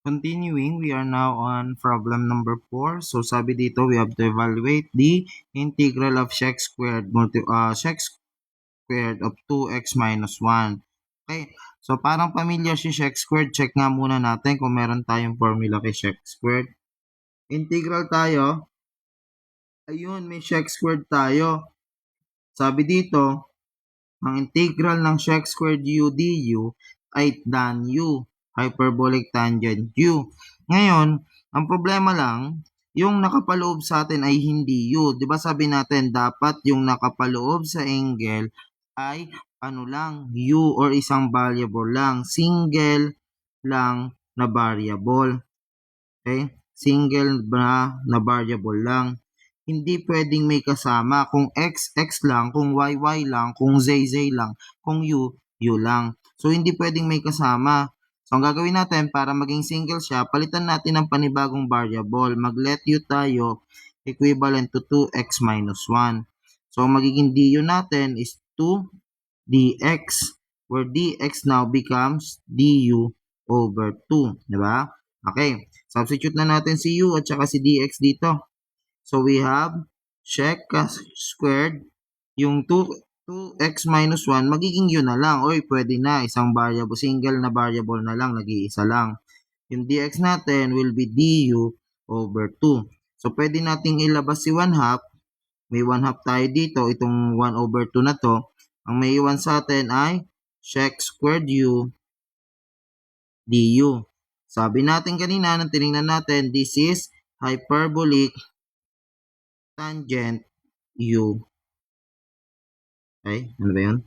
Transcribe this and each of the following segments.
Continuing, we are now on problem number 4. So sabi dito, we have to evaluate the integral of sec squared of 2x minus 1. Okay, so parang familiar si sec squared. Check nga muna natin kung meron tayong formula kay sec squared. Integral tayo. Ayun, may sec squared tayo. Sabi dito, ang integral ng sec squared u du ay tan u, hyperbolic tangent u. Ngayon, ang problema lang, yung nakapaloob sa atin ay hindi u. 'Di ba sabi natin dapat yung nakapaloob sa angle ay ano lang, u or isang variable lang, single lang na variable. Okay? Single na variable lang. Hindi pwedeng may kasama. Kung x, x lang. Kung y, y lang. Kung z, z lang. Kung u, u lang. So, hindi pwedeng may kasama. So, ang gagawin natin para maging single siya, palitan natin ng panibagong variable. Mag-let u tayo equivalent to 2x minus 1. So, magiging du natin is 2 dx, where dx now becomes du over 2. Diba? Okay. Substitute na natin si u at saka si dx dito. So we have sec squared, yung 2x minus 1, magiging u na lang. Oy, pwede na, isang variable, single na variable na lang, nag-iisa lang. Yung dx natin will be du over 2. So pwede nating ilabas si 1 half. May 1 half tayo dito, itong 1 over 2 na to. Ang may iwan sa atin ay sec squared u du. Sabi natin kanina, nang tinignan natin, this is hyperbolic tangent u. Okay, ano ba yun?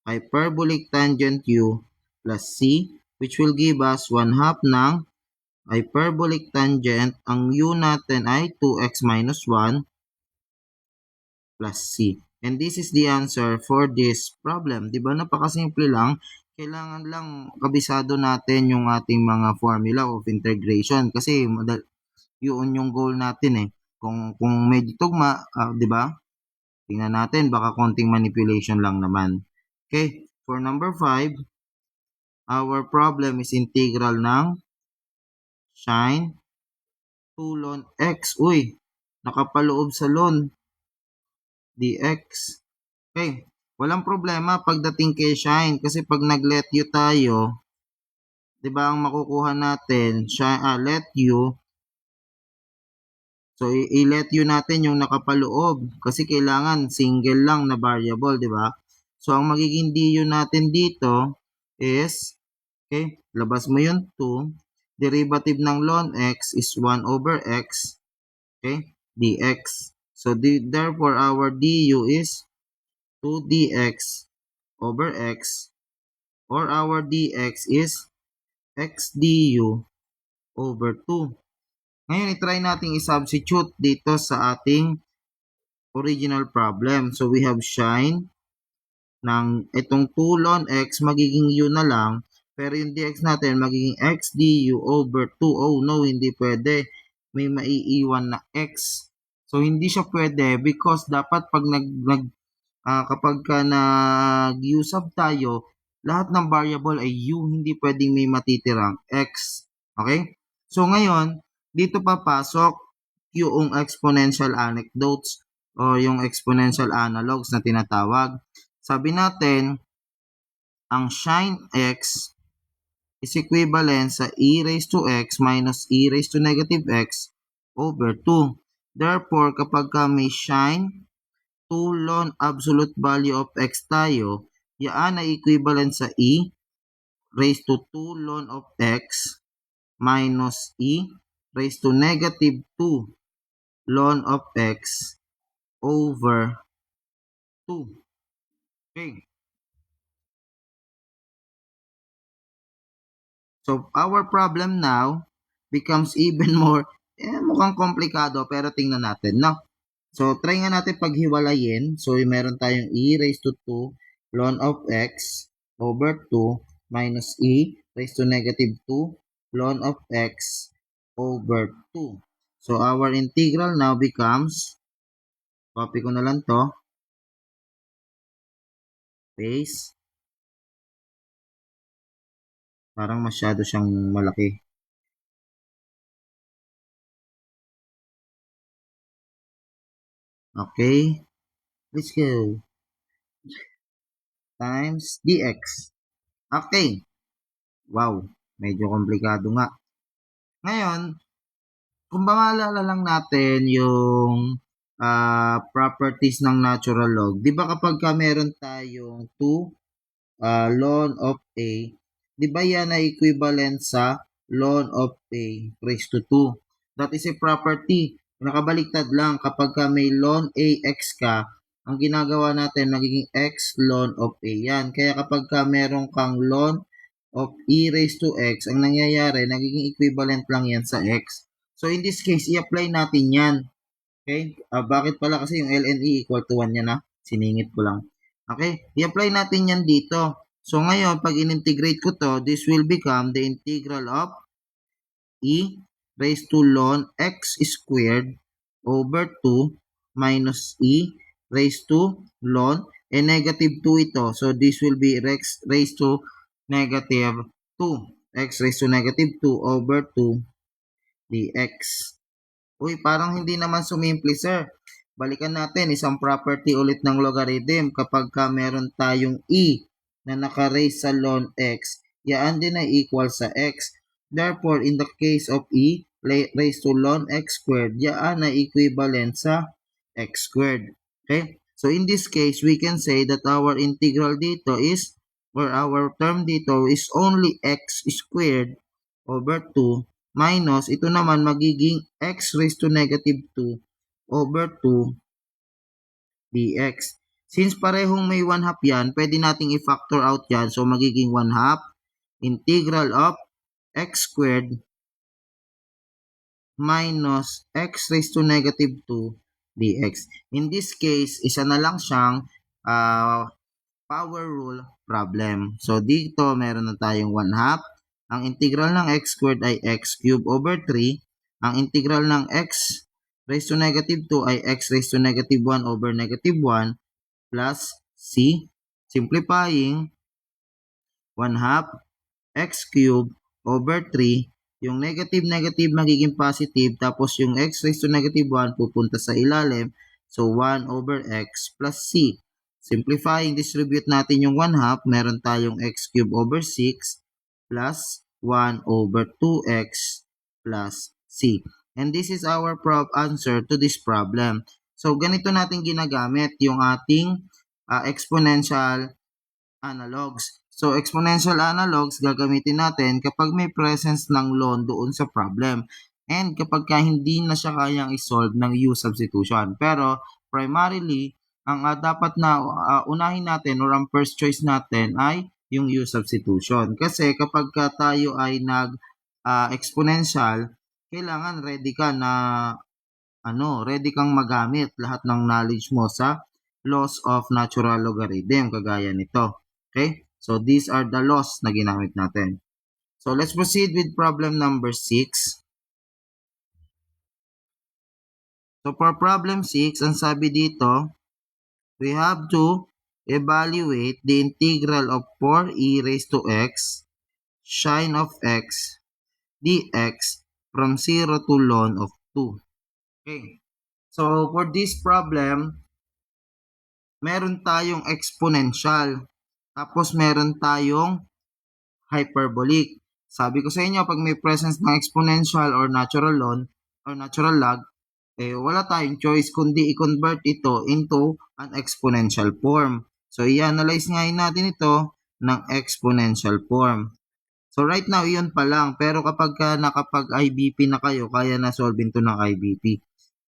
Hyperbolic tangent u plus c, which will give us 1 half ng hyperbolic tangent. Ang u natin ay 2x minus 1 plus c. And this is the answer for this problem. Diba, napakasimple lang. Kailangan lang kabisado natin yung ating mga formula of integration. Kasi yun yung goal natin eh. Kung medyo tugma, di ba? Tingnan natin, baka konting manipulation lang naman. Okay, for number 5, our problem is integral ng sine 2 ln x. Uy, nakapaloob sa ln dx. Okay, walang problema pagdating kay sine kasi pag nag-let u tayo, 'di ba ang makukuha natin, let u. So, i-let u natin yung nakapaloob kasi kailangan single lang na variable, di ba? So, ang magiging du natin dito is, okay, labas mo yung 2. Derivative ng ln x is 1 over x, okay, dx. So, therefore, our du is 2 dx over x, or our dx is x du over 2. Ngayon, i-try natin i-substitute dito sa ating original problem. So, we have sine ng itong 2 ln x, magiging u na lang. Pero yung dx natin, magiging x du over 2. Oh no, hindi pwede. May maiiwan na x. So, hindi siya pwede because dapat pag kapag ka nag-u sub tayo, lahat ng variable ay u, hindi pwedeng may matitirang x. Okay? So, ngayon, dito papasok yung exponential anecdotes o yung exponential analogues na tinatawag. Sabi natin, ang sine x is equivalent sa e raised to x minus e raised to negative x over 2. Therefore, kapag ka may sine 2 ln absolute value of x tayo, yan ay equivalent sa e raised to 2 ln of x minus e raised to negative 2 ln of x over 2. Okay. So, our problem now becomes even more, mukhang komplikado, pero tingnan natin, no? So, try nga natin paghiwalayin. So, meron tayong e raised to 2 ln of x over 2 minus e raised to negative 2 ln of x over 2. So, our integral now becomes, copy ko na lang to, paste, parang masyado siyang malaki. Okay? Let's go. Times dx. Okay. Wow. Medyo komplikado nga. Ngayon, kung maalala lang natin yung properties ng natural log, di ba kapag ka meron tayong 2 ln of A, di ba yan ay equivalent sa ln of A raised to 2? That is a property. Nakabaliktad lang, kapag ka may ln AX ka, ang ginagawa natin, magiging x ln of A yan. Kaya kapag ka meron kang ln of e raised to x, ang nangyayari, nagiging equivalent lang yan sa x. So in this case, i-apply natin yan. Okay? Bakit pala? Kasi yung ln e equal to 1 yan na. Siningit ko lang. Okay? I-apply natin yan dito. So ngayon, pag in-integrate ko to, this will become the integral of e raised to ln x squared over 2 minus e raised to ln, negative 2 ito. So this will be x raised to negative 2. X raised to negative 2 over 2 dx. Uy, parang hindi naman sumimple, sir. Balikan natin, isang property ulit ng logarithm. Kapag ka meron tayong e na naka-raise sa ln x, yaan din ay equal sa x. Therefore, in the case of e raised to ln x squared, yaan ay equivalent sa x squared. Okay? So, in this case, we can say that our integral dito is, or our term dito is only x squared over 2 minus, ito naman magiging x raised to negative 2 over 2 dx. Since parehong may 1 half yan, pwede nating i-factor out yan. So, magiging 1 half integral of x squared minus x raised to negative 2 dx. In this case, isa na lang siyang power rule problem. So, dito meron na tayong 1 half. Ang integral ng x squared ay x cubed over 3. Ang integral ng x raised to negative 2 ay x raised to negative 1 over negative 1 plus c. Simplifying, 1 half x cubed over 3. Yung negative magiging positive, tapos yung x raised to negative 1 pupunta sa ilalim. So, 1 over x plus c. Simplifying, distribute natin yung 1 half. Meron tayong x cubed over 6 plus 1 over 2x plus c. And this is our answer to this problem. So, ganito natin ginagamit yung ating exponential analogs. So, exponential analogs gagamitin natin kapag may presence ng ln doon sa problem. And kapag hindi na siya kayang isolve ng u substitution. Pero, primarily, ang dapat na unahin natin or ang first choice natin ay yung u substitution. Kasi kapag tayo ay nag-exponential, kailangan ready ka na ready kang magamit lahat ng knowledge mo sa laws of natural logarithm kagaya nito. Okay? So these are the laws na ginamit natin. So let's proceed with problem number 6. So for problem 6, ang sabi dito, we have to evaluate the integral of 4e raised to x sine of x dx from 0 to ln of 2. Okay. So for this problem, meron tayong exponential. Tapos meron tayong hyperbolic. Sabi ko sa inyo, pag may presence ng exponential or natural ln or natural log, wala tayong choice kundi i-convert ito into an exponential form. So, i-analyze ngayon natin ito ng exponential form. So, right now, iyon pa lang. Pero kapag nakapag-IBP na kayo, kaya na solve ito ng IBP.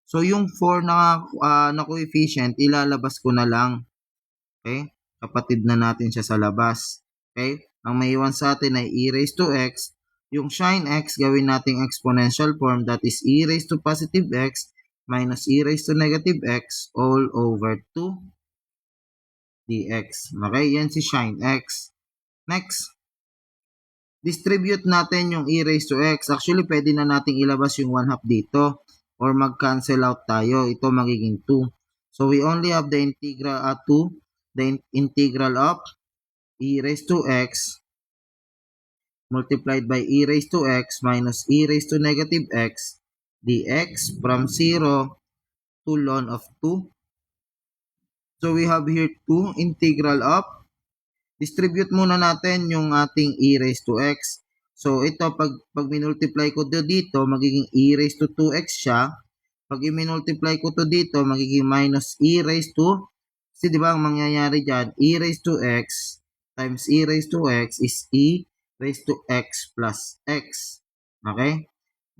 So, yung 4 na coefficient, ilalabas ko na lang. Okay? Kapatid na natin siya sa labas. Okay? Ang may iwan sa atin ay e raised to x. Yung sine x, gawin nating exponential form, that is e raised to positive x minus e raised to negative x all over 2 dx. Okay? Yan si sine x. Next, distribute natin yung e raised to x. Actually, pwede na nating ilabas yung 1 half dito or mag-cancel out tayo. Ito magiging 2. So, we only have the integral 2, the integral of e raised to x multiplied by e raised to x minus e raised to negative x dx from 0 2 ln of 2. So we have here 2 integral of, distribute muna natin yung ating e raised to x. So ito, pag minultiply ko dito, magiging e raised to 2x siya. Pag i-multiply ko to dito, magiging minus e raised to, kasi di ba ang mangyayari dyan, e raised to x times e raised to x is e raised to x plus x. Okay?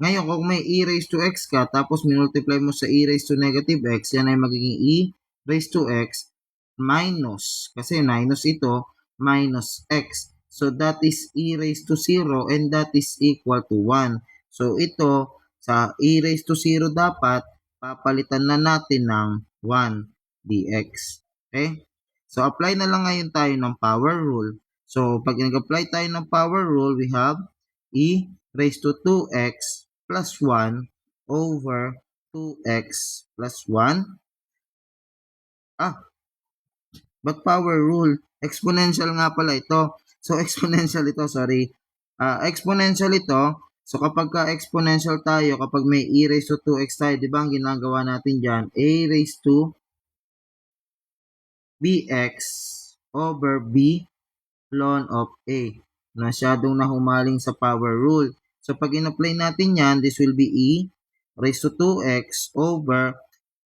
Ngayon, kung may e raised to x ka, tapos minultiply mo sa e raised to negative x, yan ay magiging e raised to x minus, kasi minus ito, minus x. So, that is e raised to 0 and that is equal to 1. So, ito, sa e raised to 0 dapat, papalitan na natin ng 1 dx. Okay? So, apply na lang ngayon tayo ng power rule. So, pag nag-apply tayo ng power rule, we have e raised to 2x plus 1 over 2x plus 1. But power rule, exponential nga pala ito. So, exponential ito, sorry. Exponential ito. So, kapag ka-exponential tayo, kapag may e raised to 2x tayo, di ba ang ginagawa natin dyan? A raised to bx over b ln of a. Masyadong nahumaling sa power rule. So, pag in-apply natin yan, this will be e raised to 2x over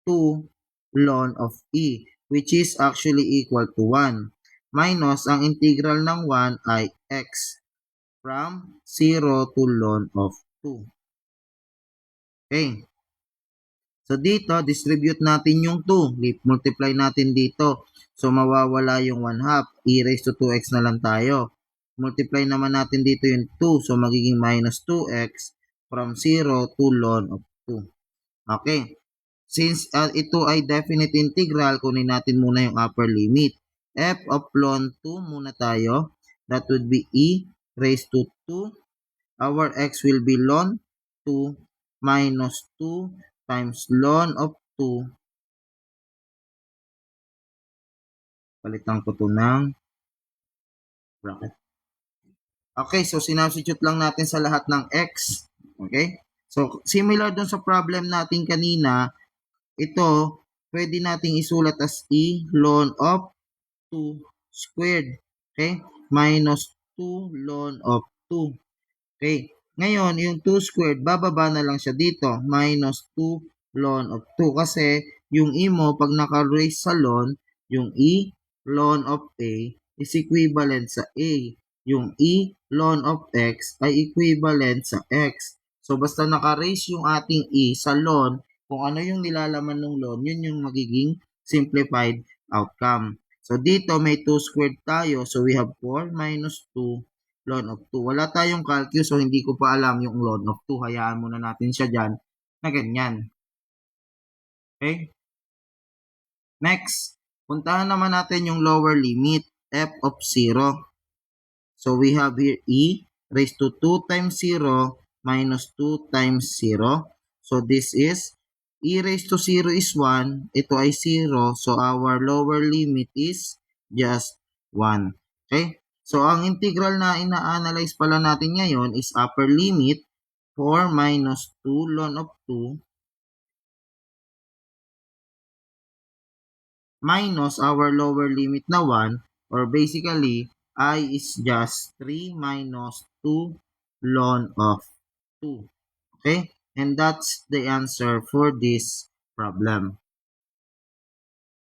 2 ln of e, which is actually equal to 1. Minus, ang integral ng 1 ay x from 0 to ln of 2. Okay. So, dito, distribute natin yung 2. Multiply natin dito. So, mawawala yung 1 half. E raised to 2x na lang tayo. Multiply naman natin dito yung 2. So, magiging minus 2x from 0 to ln of 2. Okay. Since ito ay definite integral, kunin natin muna yung upper limit. F of ln 2 muna tayo. That would be e raised to 2. Our x will be ln 2 minus 2 times ln of 2. Palitan ko to ng bracket. Okay, so sinubstitute lang natin sa lahat ng x. Okay? So, similar dun sa problem natin kanina, ito, pwede nating isulat as e ln of 2 squared. Okay? Minus 2 ln of 2. Okay? Ngayon, yung 2 squared, bababa na lang siya dito. Minus 2 ln of 2. Kasi, yung e mo, pag naka-raise sa ln, yung e ln of a is equivalent sa a. Yung e ln of x ay equivalent sa x. So, basta naka-raise yung ating e sa ln, kung ano yung nilalaman ng ln, yun yung magiging simplified outcome. So, dito may 2 squared tayo. So, we have 4 minus 2 ln of 2. Wala tayong calculus, so hindi ko pa alam yung ln of 2. Hayaan muna natin siya dyan na ganyan. Okay? Next, puntahan naman natin yung lower limit, f of 0. So, we have here e raised to 2 times 0 minus 2 times 0. So, this is e raised to 0 is 1. Ito ay 0. So, our lower limit is just 1. Okay? So, ang integral na ina-analyze pala natin ngayon is upper limit 4 minus 2 ln of 2 minus our lower limit na 1, or basically, I is just 3 minus 2 ln of 2. Okay? And that's the answer for this problem.